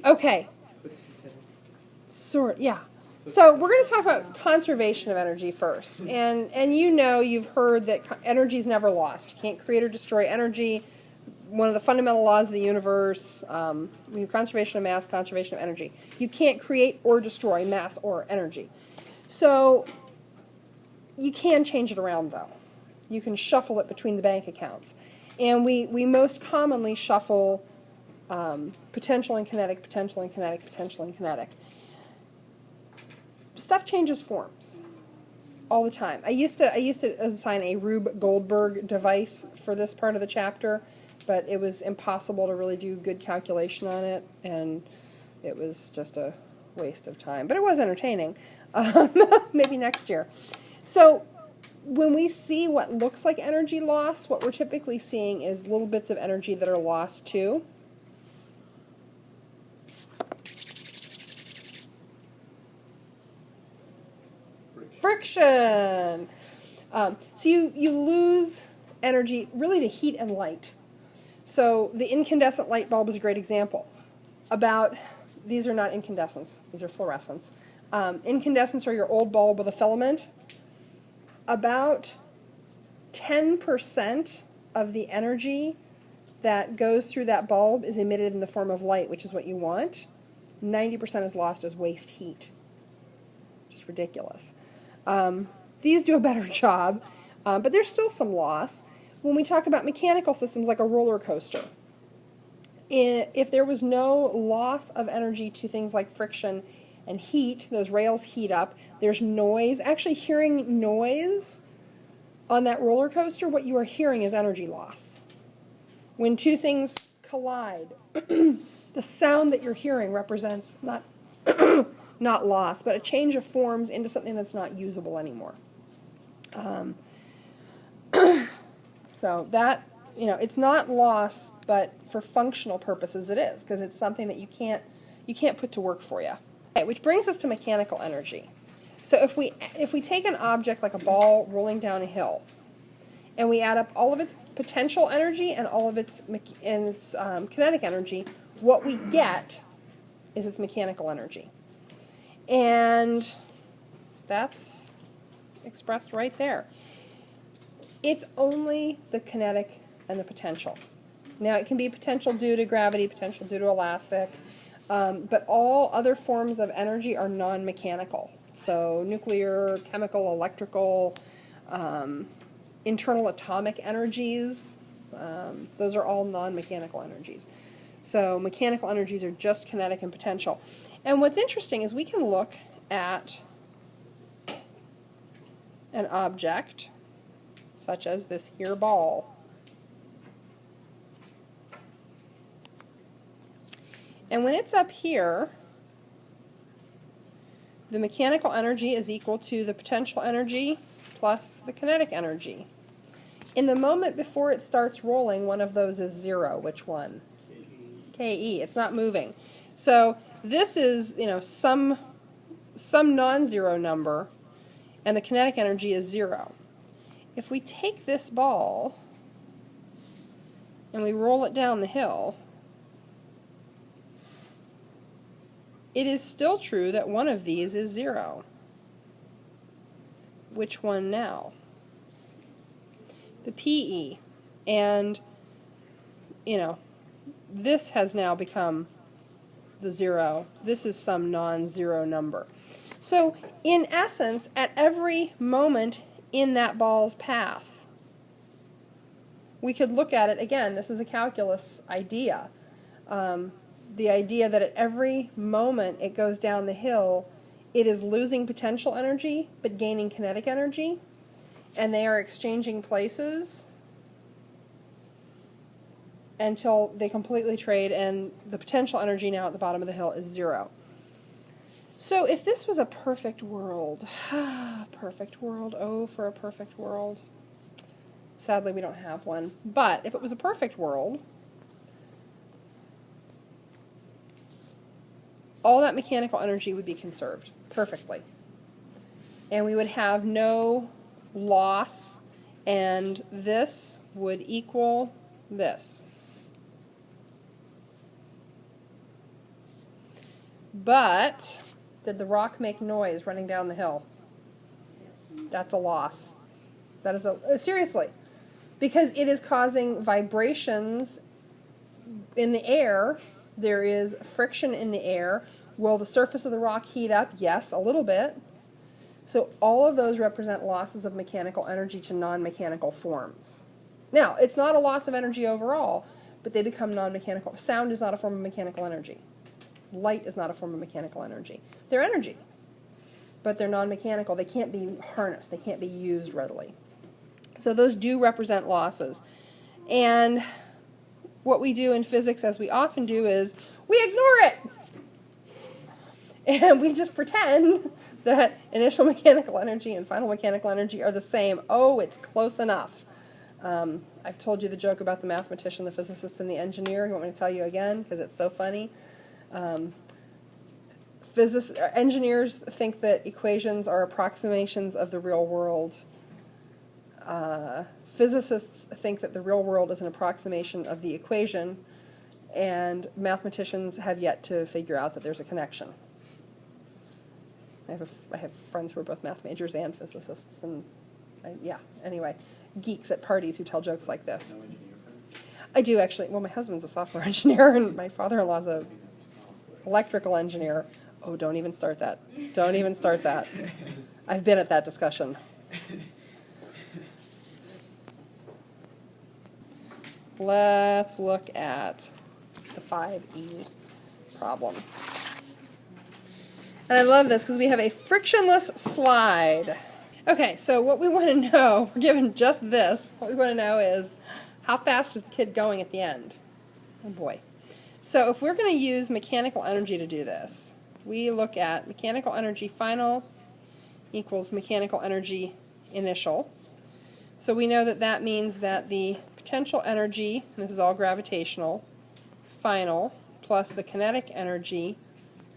Okay. Yeah. So we're going to talk about conservation of energy first. And you've heard that energy is never lost. You can't create or destroy energy. One of the fundamental laws of the universe, we have conservation of mass, conservation of energy. You can't create or destroy mass or energy. So you can change it around, though. You can shuffle it between the bank accounts. And we most commonly shuffle potential and kinetic, potential and kinetic, potential and kinetic. Stuff changes forms all the time. I used to assign a Rube Goldberg device for this part of the chapter, but it was impossible to really do good calculation on it, and it was just a waste of time. But it was entertaining. Maybe next year. So when we see what looks like energy loss, what we're typically seeing is little bits of energy that are lost too. Friction. So you lose energy really to heat and light. So the incandescent light bulb is a great example. These are not incandescents, these are fluorescents. Incandescents are your old bulb with a filament. About 10% of the energy that goes through that bulb is emitted in the form of light, which is what you want. 90% is lost as waste heat, which is ridiculous. These do a better job, but there's still some loss. When we talk about mechanical systems like a roller coaster, if there was no loss of energy to things like friction and heat, those rails heat up, there's noise. Actually, hearing noise on that roller coaster, what you are hearing is energy loss. When two things collide, the sound that you're hearing represents not loss, but a change of forms into something that's not usable anymore. So that, it's not loss, but for functional purposes it is, because it's something that you can't put to work for you. Okay, which brings us to mechanical energy. So if we take an object like a ball rolling down a hill, and we add up all of its potential energy and all of its kinetic energy, what we get is its mechanical energy. And that's expressed right there. It's only the kinetic and the potential. Now, it can be potential due to gravity, potential due to elastic, but all other forms of energy are non-mechanical. So nuclear, chemical, electrical, internal atomic energies, those are all non-mechanical energies. So mechanical energies are just kinetic and potential. And what's interesting is we can look at an object such as this here ball. And when it's up here, the mechanical energy is equal to the potential energy plus the kinetic energy. In the moment before it starts rolling, one of those is zero. Which one? KE. It's not moving. So this is, some non-zero number, and the kinetic energy is zero. If we take this ball and we roll it down the hill, it is still true that one of these is zero. Which one now? The PE. And, this has now become the zero. This is some non-zero number. So, in essence, at every moment in that ball's path, we could look at it, again, this is a calculus idea, the idea that at every moment it goes down the hill, it is losing potential energy but gaining kinetic energy, and they are exchanging places until they completely trade, and the potential energy now at the bottom of the hill is zero. So if this was a perfect world, perfect world, oh, for a perfect world. Sadly, we don't have one. But if it was a perfect world, all that mechanical energy would be conserved perfectly. And we would have no loss, and this would equal this. But did the rock make noise running down the hill? That's a loss. That is seriously, because it is causing vibrations in the air. There is friction in the air. Will the surface of the rock heat up? Yes, a little bit. So all of those represent losses of mechanical energy to non-mechanical forms. Now, it's not a loss of energy overall, but they become non-mechanical. Sound is not a form of mechanical energy. Light is not a form of mechanical energy. They're energy, but they're non-mechanical. They can't be harnessed. They can't be used readily. So those do represent losses. And what we do in physics, as we often do, is we ignore it. And we just pretend that initial mechanical energy and final mechanical energy are the same. Oh, it's close enough. I've told you the joke about the mathematician, the physicist, and the engineer. You want me to tell you again because it's so funny? Engineers think that equations are approximations of the real world. Physicists think that the real world is an approximation of the equation, and mathematicians have yet to figure out that there's a connection. I have friends who are both math majors and physicists, and yeah, anyway, geeks at parties who tell jokes like this. No engineer friends? I do actually. Well, my husband's a software engineer, and my father-in-law's a electrical engineer. Oh, don't even start that. Don't even start that. I've been at that discussion. Let's look at the 5E problem. And I love this because we have a frictionless slide. Okay, so what we want to know, we're given just this, what we want to know is how fast is the kid going at the end? Oh boy. So if we're going to use mechanical energy to do this, we look at mechanical energy final equals mechanical energy initial. So we know that that means that the potential energy, and this is all gravitational, final, plus the kinetic energy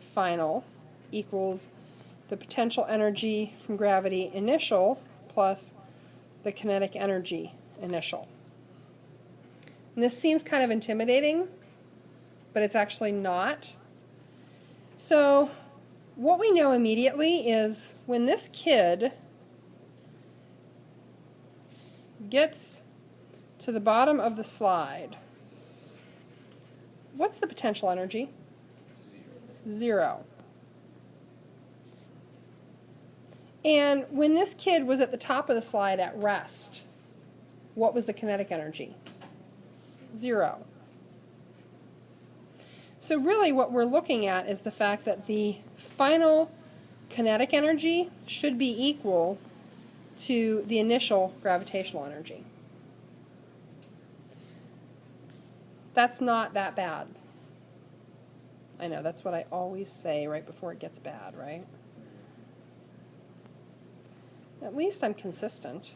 final equals the potential energy from gravity initial plus the kinetic energy initial. And this seems kind of intimidating, but it's actually not. So what we know immediately is when this kid gets to the bottom of the slide, what's the potential energy? Zero. And when this kid was at the top of the slide at rest, what was the kinetic energy? Zero. So really what we're looking at is the fact that the final kinetic energy should be equal to the initial gravitational energy. That's not that bad. I know, that's what I always say right before it gets bad, right? At least I'm consistent.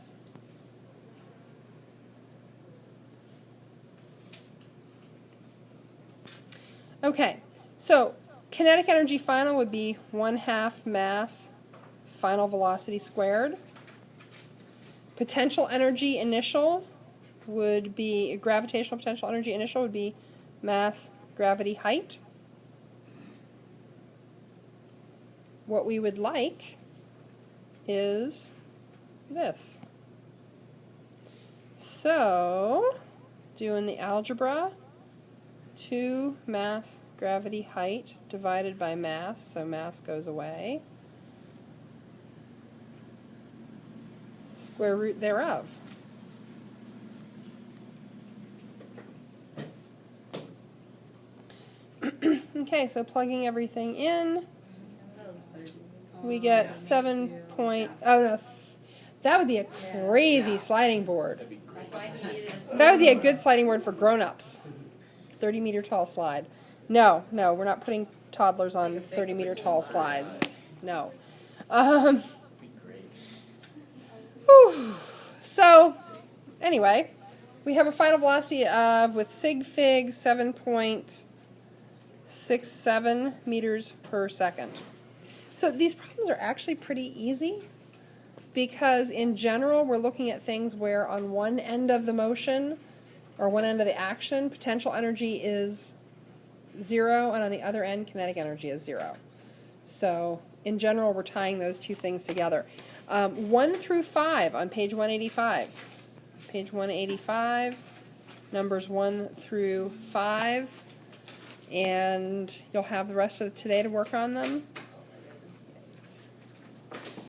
Okay, so kinetic energy final would be 1/2 mass final velocity squared. Potential energy initial would be, gravitational potential energy initial would be mass gravity height. What we would like is this. So, doing the algebra, 2 mass gravity height divided by mass, so mass goes away, square root thereof. Okay, so plugging everything in, we get 7 point, oh no, that would be a crazy sliding board. That would be a good sliding board for grown-ups. 30-meter tall slide. No, we're not putting toddlers on 30-meter tall slides. No. So, anyway, we have a final velocity of, with sig fig, 7.67 meters per second. So these problems are actually pretty easy because in general we're looking at things where on one end of the motion or one end of the action, potential energy is 0, and on the other end, kinetic energy is 0. So in general, we're tying those two things together. 1 through 5 on page 185. Page 185, numbers 1 through 5, and you'll have the rest of today to work on them.